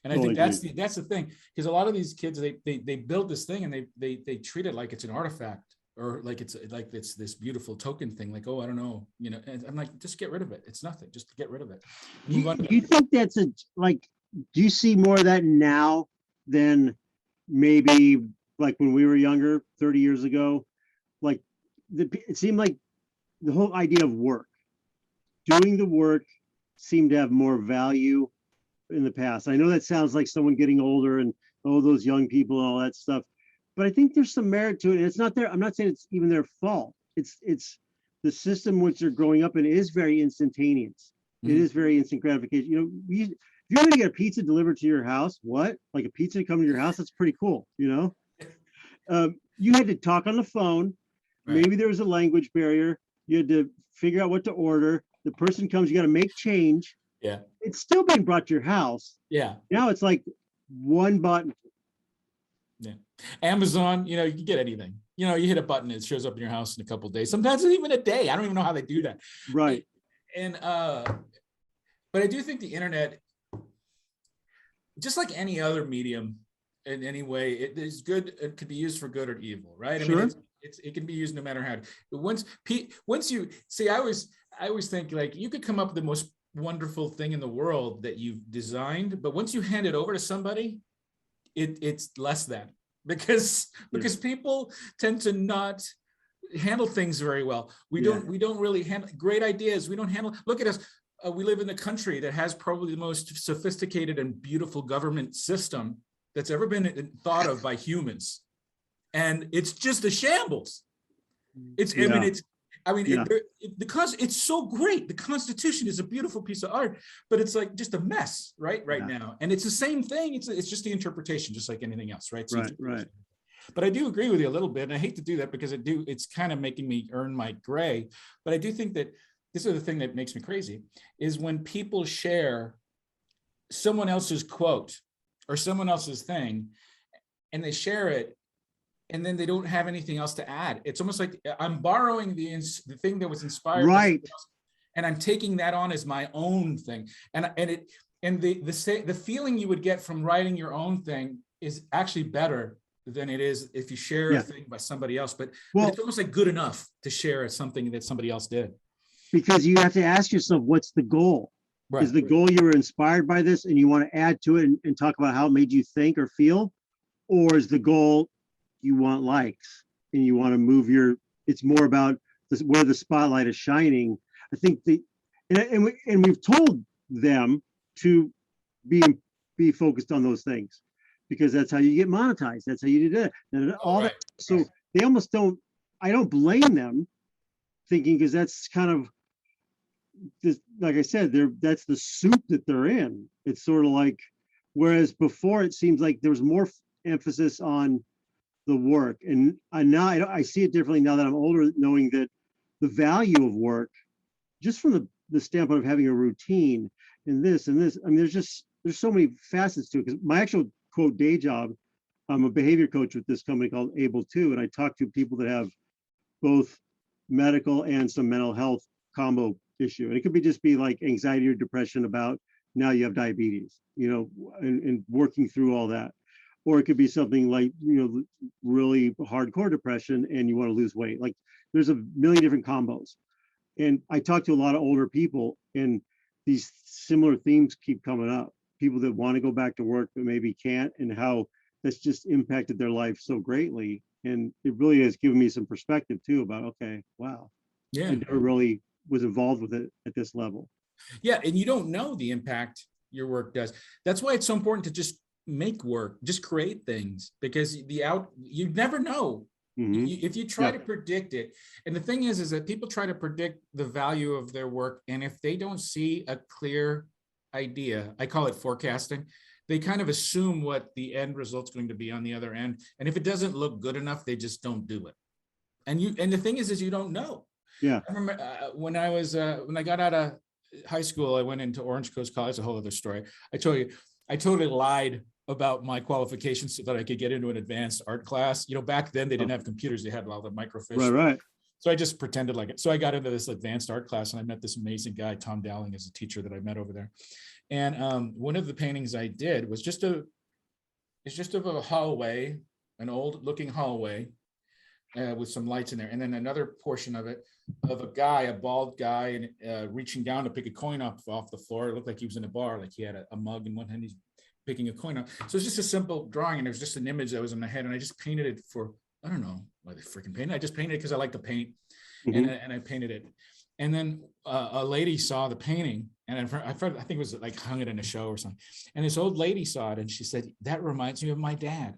And I think that's the thing, because a lot of these kids, they build this thing and they treat it like it's an artifact, or like it's this beautiful token thing. Like, oh, I don't know, And I'm like, just get rid of it. It's nothing. Just get rid of it. Do you think that's do you see more of that now than maybe like when we were younger, 30 years ago? Like it seemed like the whole idea of doing the work seemed to have more value in the past. I know that sounds like someone getting older and those young people and all that stuff, but I think there's some merit to it. And it's not I'm not saying it's even their fault. It's the system which they're growing up in is very instantaneous. Mm-hmm. It is very instant gratification. If you're going to get a pizza delivered to your house, like a pizza to come to your house, that's pretty cool. You had to talk on the phone. Right. Maybe there was a language barrier. You had to figure out what to order. The person comes, you got to make change. Yeah. It's still being brought to your house. Yeah. Now it's like one button. Yeah. Amazon, you can get anything. You hit a button, it shows up in your house in a couple of days. Sometimes it's even a day. I don't even know how they do that. Right. And but I do think the internet, just like any other medium in any way, it is good. It could be used for good or evil, right? Sure. I mean, it can be used no matter how. But once you see, I always think like you could come up with the most wonderful thing in the world that you've designed, but once you hand it over to somebody, it's less than, because people tend to not handle things very well. We don't really handle great ideas. We don't handle. Look at us. We live in a country that has probably the most sophisticated and beautiful government system that's ever been thought of by humans, and it's just a shambles. Because it's so great. The Constitution is a beautiful piece of art, but it's like just a mess right now. And it's the same thing. It's just the interpretation, just like anything else, right? Right. But I do agree with you a little bit, and I hate to do that because it's kind of making me earn my gray. But I do think that this is the thing that makes me crazy, is when people share someone else's quote or someone else's thing, and they share it, and then they don't have anything else to add. It's almost like I'm borrowing the thing that was inspired, right, and I'm taking that on as my own thing. And the feeling you would get from writing your own thing is actually better than it is if you share a thing by somebody else. But it's almost like good enough to share something that somebody else did. Because you have to ask yourself, what's the goal? Right. Is the goal you were inspired by this and you want to add to it and talk about how it made you think or feel? Or is the goal you want likes and you want to move it's more about where the spotlight is shining? I think we've told them to be focused on those things, because that's how you get monetized. That's how you do that. And all that. So they almost don't, I don't blame them, thinking, because that's kind of this, like I said, that's the soup that they're in. It's sort of like, whereas before it seems like there was more emphasis on the work, and now I see it differently now that I'm older, knowing that the value of work, just from the standpoint of having a routine and this and this. I mean, there's so many facets to it. Because my actual quote day job, I'm a behavior coach with this company called Able To, and I talk to people that have both medical and some mental health combo issue. And it could just be like anxiety or depression about now you have diabetes, and working through all that. Or it could be something like, really hardcore depression and you want to lose weight. Like there's a million different combos. And I talk to a lot of older people, and these similar themes keep coming up. People that want to go back to work but maybe can't, and how that's just impacted their life so greatly. And it really has given me some perspective too about, okay, wow. Yeah. I never really was involved with it at this level. Yeah. And you don't know the impact your work does. That's why it's so important to just make work, just create things, because you never know. If you try to predict it. And the thing is that people try to predict the value of their work. And if they don't see a clear idea, I call it forecasting, they kind of assume what the end result's going to be on the other end. And if it doesn't look good enough, they just don't do it. And the thing is you don't know. Yeah. I remember when I got out of high school, I went into Orange Coast College, a whole other story. I totally lied about my qualifications so that I could get into an advanced art class. Back then they didn't have computers; they had all the microfiche. Right. So I just pretended like it. So I got into this advanced art class, and I met this amazing guy, Tom Dowling, as a teacher that I met over there. And one of the paintings I did was just of a hallway, an old-looking hallway with some lights in there, and then another portion of it of a bald guy, and reaching down to pick a coin off the floor. It looked like he was in a bar, like he had a mug in one hand. He's picking a coin up. So it's just a simple drawing, and it was just an image that was in my head, and I just painted it for, I don't know why they freaking painted. I just painted it because I like to paint, and I painted it. And then a lady saw the painting, and I think it was like hung it in a show or something. And this old lady saw it, and she said, "That reminds me of my dad."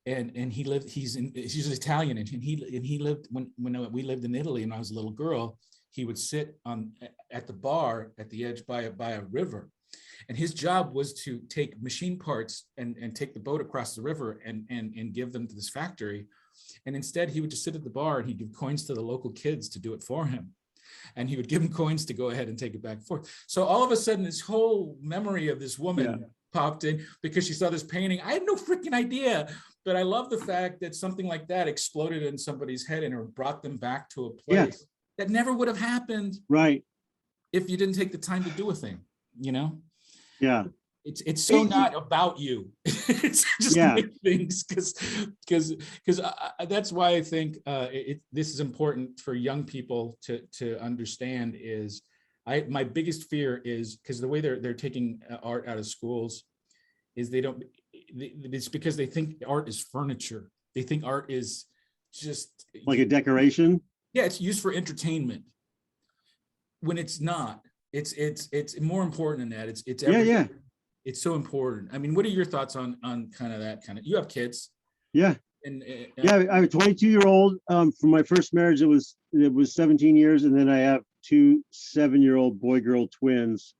And he's Italian, and he lived when we lived in Italy, and I was a little girl. He would sit at the bar at the edge by a river. And his job was to take machine parts and take the boat across the river and give them to this factory. And instead, he would just sit at the bar, and he'd give coins to the local kids to do it for him. And he would give them coins to go ahead and take it back and forth. So all of a sudden, this whole memory of this woman popped in because she saw this painting. I had no freaking idea. But I love the fact that something like that exploded in somebody's head and it brought them back to a place that never would have happened. Right. If you didn't take the time to do a thing, Yeah. It's so not about you. It's just make things because that's why I think this is important for young people to understand. Is my biggest fear is because the way they're taking art out of schools is it's because they think art is furniture. They think art is just like a decoration. Yeah, it's used for entertainment when it's not. It's more important than that. It's everything. It's so important. I mean, what are your thoughts on kind of that kind of? You have kids. Yeah. And I have a 22-year-old. From my first marriage, it was 17 years, and then I have two 7-year-old boy-girl twins.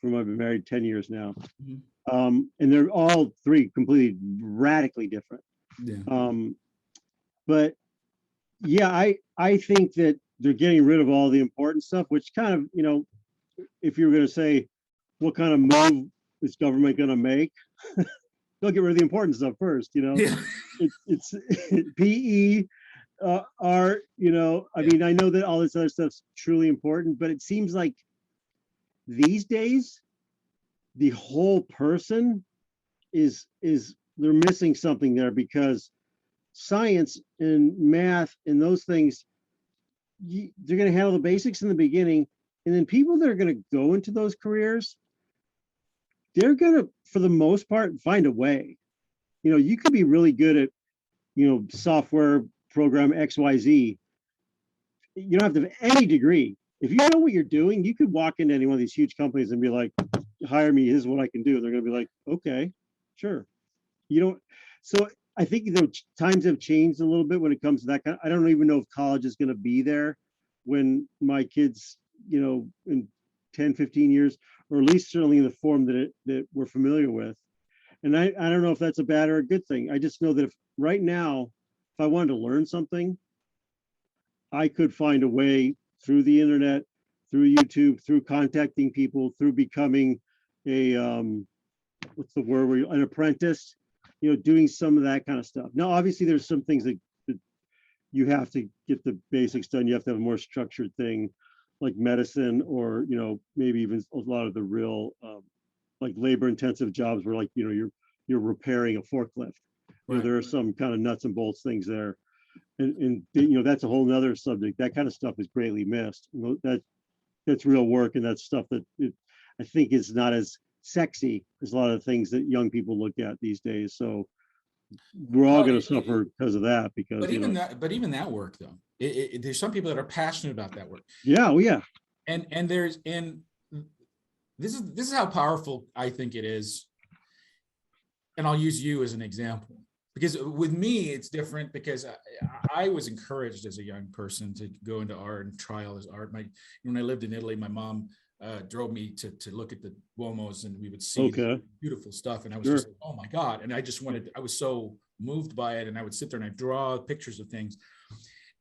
From I've been married 10 years now. And they're all three completely radically different. Yeah. But yeah, I think that they're getting rid of all the important stuff, which kind of, if you're going to say, what kind of move is government going to make? They'll get rid of the important stuff first, Yeah. It's PE, art, I mean, I know that all this other stuff's truly important, but it seems like these days, the whole person is they're missing something there, because science and math and those things, they're going to handle the basics in the beginning, and then people that are going to go into those careers, they're going to, for the most part, find a way. You could be really good at software program XYZ. You don't have to have any degree. If you know what you're doing, you could walk into any one of these huge companies and be like, hire me, here's what I can do. They're going to be like, okay, sure. So I think the times have changed a little bit when it comes to that kind. I don't even know if college is going to be there when my kids, in 10, 15 years, or at least certainly in the form that we're familiar with. And I don't know if that's a bad or a good thing. I just know that if right now, if I wanted to learn something, I could find a way through the internet, through YouTube, through contacting people, through becoming a what's the word, an apprentice, doing some of that kind of stuff. Now, obviously, there's some things that you have to get the basics done. You have to have a more structured thing like medicine, or maybe even a lot of the real like labor intensive jobs where like you're repairing a forklift. Right. There are some kind of nuts and bolts things there, and that's a whole nother subject. That kind of stuff is greatly missed. That's real work, and that's stuff that I think is not as sexy as a lot of things that young people look at these days. So we're all going to suffer because of that. Because even that work though, there's some people that are passionate about that work. Yeah, well, yeah. And this is how powerful I think it is. And I'll use you as an example, because with me it's different, because I was encouraged as a young person to go into art and try all this art. When I lived in Italy, my mom drove me to look at the Duomos, and we would see beautiful stuff. And I was just like, oh my God. And I was so moved by it. And I would sit there and I draw pictures of things.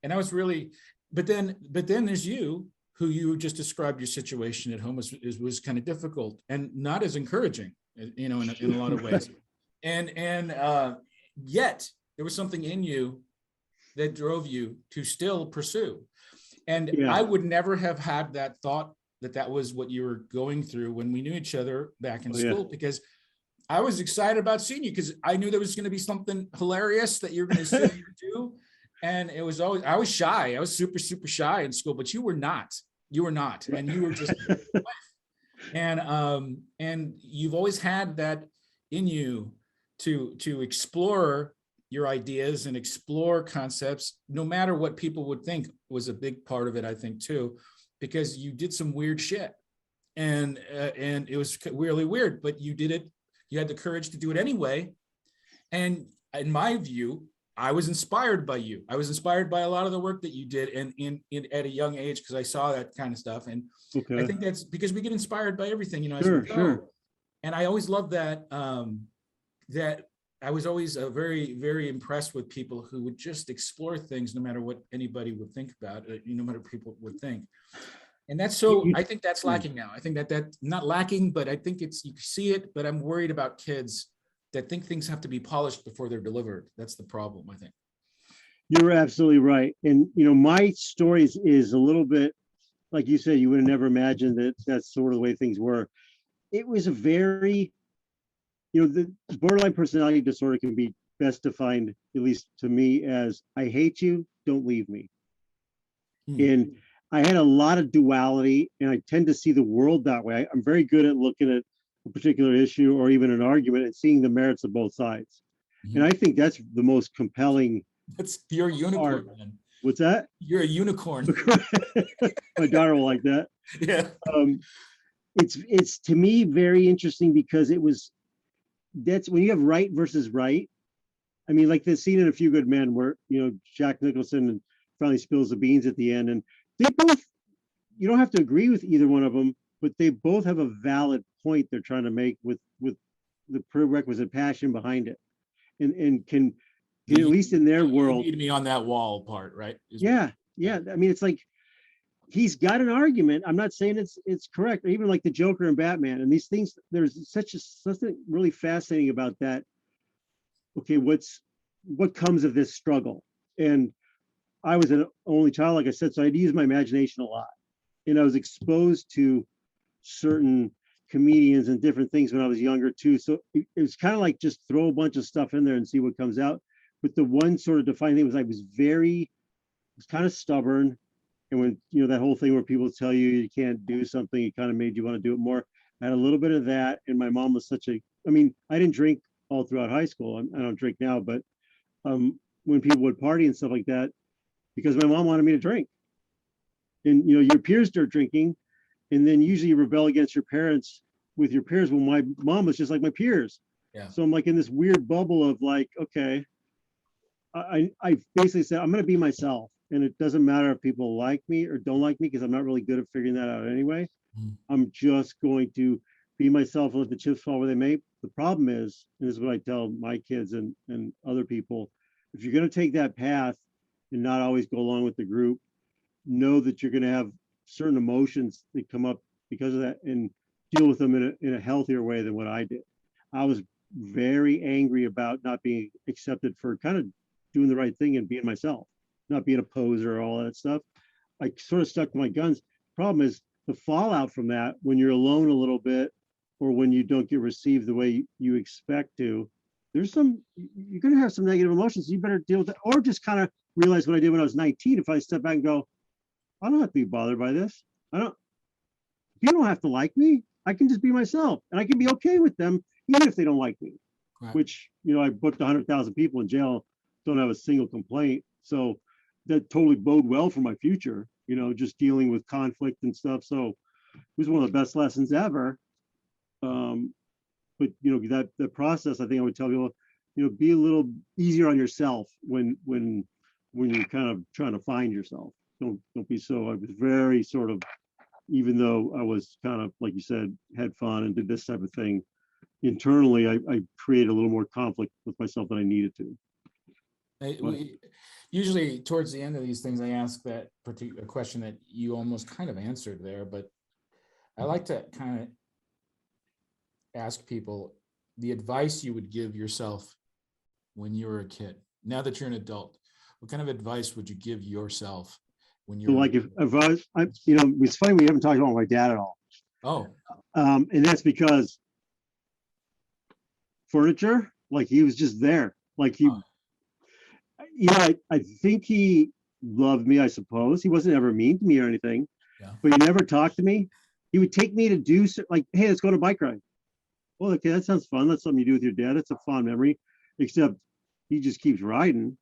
And I was really, but then there's you, who you just described your situation at home was kind of difficult and not as encouraging, in a lot of ways. And yet there was something in you that drove you to still pursue. And I would never have had that thought that was what you were going through when we knew each other back in school, because I was excited about seeing you, because I knew there was going to be something hilarious that you're going to do. And I was shy. I was super, super shy in school, but you were not, and you were just, and you've always had that in you to explore your ideas and explore concepts, no matter what people would think, was a big part of it, I think, too, because you did some weird shit, and it was really weird, but you did it. You had the courage to do it anyway. And in my view, I was inspired by you. I was inspired by a lot of the work that you did at a young age, because I saw that kind of stuff. And I think that's because we get inspired by everything, as we go. Sure. And I always loved that, that I was always very, very impressed with people who would just explore things no matter what anybody would think about it, no matter what people would think. And that's I think that's lacking now. I think that's not lacking, but I think you see it, but I'm worried about kids that think things have to be polished before they're delivered. That's the problem, I think. You're absolutely right. And, my story is a little bit, like you said, you would have never imagined that that's sort of the way things were. It was a very, the borderline personality disorder can be best defined, at least to me, as I hate you, don't leave me. And I had a lot of duality, and I tend to see the world that way. I'm very good at looking at a particular issue or even an argument and seeing the merits of both sides. And I think that's the most compelling. You're a unicorn, man. What's that? You're a unicorn. My daughter will like that. Yeah. It's to me very interesting, because that's when you have right versus right. I mean, like the scene in A Few Good Men where, Jack Nicholson finally spills the beans at the end, and they both, you don't have to agree with either one of them, but they both have a valid point they're trying to make with the prerequisite passion behind it, and can at least in their world. You need me on that wall part, right? Yeah. I mean, it's like he's got an argument. I'm not saying it's correct. Or even like the Joker and Batman and these things. There's something really fascinating about that. Okay, what comes of this struggle? And I was an only child, like I said, so I'd use my imagination a lot, and I was exposed to certain comedians and different things when I was younger too. So it was kind of like just throw a bunch of stuff in there and see what comes out. But the one sort of defining thing was I was kind of stubborn. And when, that whole thing where people tell you can't do something, it kind of made you want to do it more. I had a little bit of that. And my mom was I didn't drink all throughout high school. I don't drink now, but when people would party and stuff like that, because my mom wanted me to drink. And, your peers start drinking, and then usually you rebel against your parents with your peers. Well, my mom was just like my peers. Yeah. So I'm like in this weird bubble of like, okay, I basically said, I'm going to be myself. And it doesn't matter if people like me or don't like me, because I'm not really good at figuring that out anyway. Mm. I'm just going to be myself and let the chips fall where they may. The problem is, and this is what I tell my kids and other people, if you're going to take that path and not always go along with the group, know that you're going to have certain emotions that come up because of that, and deal with them in a healthier way than what I did. I was very angry about not being accepted for kind of doing the right thing and being myself, not being a poser or all that stuff. I sort of stuck to my guns. Problem is the fallout from that, when you're alone a little bit, or when you don't get received the way you expect to, you're going to have some negative emotions. So you better deal with it, or just kind of realize what I did when I was 19. If I step back and go, I don't have to be bothered by this. You don't have to like me. I can just be myself, and I can be okay with them, even if they don't like me. Right. Which, I booked 100,000 people in jail, don't have a single complaint. So that totally bode well for my future, just dealing with conflict and stuff. So it was one of the best lessons ever. But that process, I think I would tell people, be a little easier on yourself when you're kind of trying to find yourself. Don't be so. I was very sort of, even though I was kind of, like you said, had fun and did this type of thing, internally, I created a little more conflict with myself than I needed to. Usually towards the end of these things, I ask that particular question that you almost kind of answered there, but I like to kind of ask people the advice you would give yourself when you were a kid. Now that you're an adult, what kind of advice would you give yourself when you're like if it's funny, we haven't talked about my dad at all. Oh. And that's because furniture, like he was just there. Like he, I think he loved me, I suppose. He wasn't ever mean to me or anything, but he never talked to me. He would take me to do like, hey, let's go on a bike ride. Well, okay, that sounds fun. That's something you do with your dad. It's a fond memory, except he just keeps riding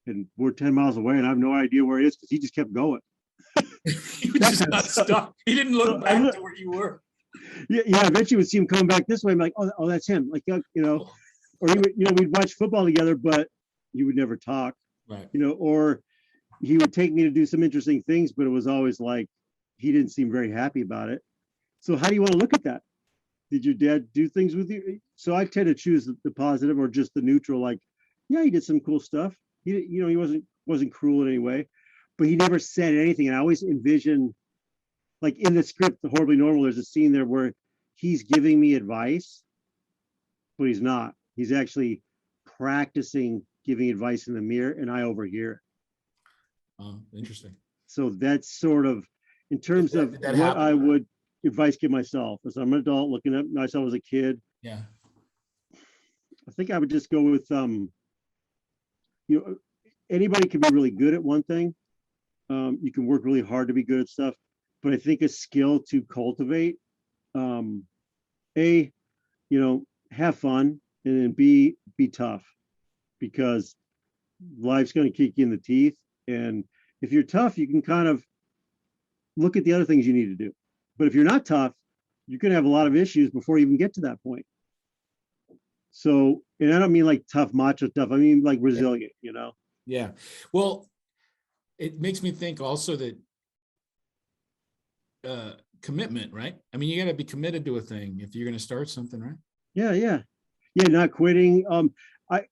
and we're 10 miles away and I have no idea where he is because he just kept going. He was just not stuck. He didn't look back to where you were. Yeah. Eventually we'd see him coming back this way. I'm like, oh, that's him. Like, or he would, we'd watch football together, but he would never talk, right? Or he would take me to do some interesting things, but it was always like, he didn't seem very happy about it. So how do you want to look at that? Did your dad do things with you? So I tend to choose the positive or just the neutral, like, yeah, he did some cool stuff. He wasn't cruel in any way, but he never said anything. And I always envision, like in the script, The Horribly Normal, there's a scene there where he's giving me advice, but he's not. He's actually practicing giving advice in the mirror and I overhear it. Oh, interesting. So that's sort of, in terms of what happen? I would advice give myself as I'm an adult looking at myself as a kid. Yeah. I think I would just go with, anybody can be really good at one thing. You can work really hard to be good at stuff, but I think a skill to cultivate, have fun, and then be tough, because life's going to kick you in the teeth. And if you're tough, you can kind of look at the other things you need to do. But if you're not tough, you're going to have a lot of issues before you even get to that point. So, and I don't mean like tough macho stuff. I mean like resilient, Yeah. Well, it makes me think also that commitment, right? I mean, you got to be committed to a thing if you're going to start something, right? Yeah. Not quitting.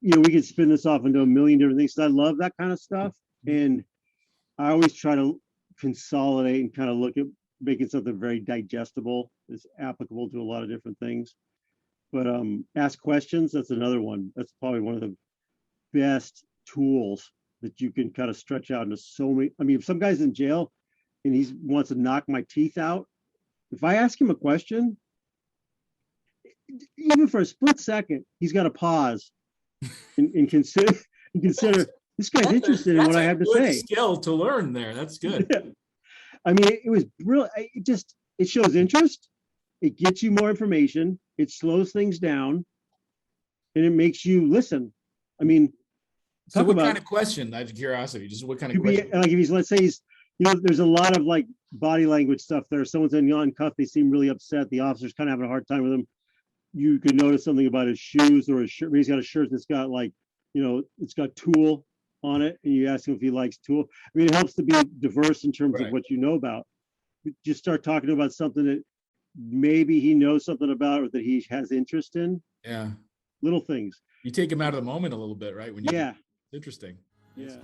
We could spin this off into a million different things. So I love that kind of stuff. And I always try to consolidate and kind of look at making something very digestible, is applicable to a lot of different things. But ask questions, that's another one. That's probably one of the best tools that you can kind of stretch out into so many. I mean, if some guy's in jail and he wants to knock my teeth out, if I ask him a question, even for a split second, he's got to pause and consider this guy's interested in what I have to say. Skill to learn there. That's good. Yeah. I mean, it was brilliant. It shows interest. It gets you more information. It slows things down, and it makes you listen. I mean, so what kind of question? Out of curiosity, just what kind of question? Like if let's say he's, there's a lot of like body language stuff there. Someone's in cuff, they seem really upset. The officer's kind of having a hard time with him. You could notice something about his shoes or his shirt. He's got a shirt that's got like, you know, it's got Tool on it, and you ask him if he likes Tool. I mean, it helps to be diverse in terms Right. of what you know about. Just start talking about something that maybe he knows something about or that he has interest in. Yeah. Little things. You take him out of the moment a little bit, right? When you Yeah. Interesting. Yeah.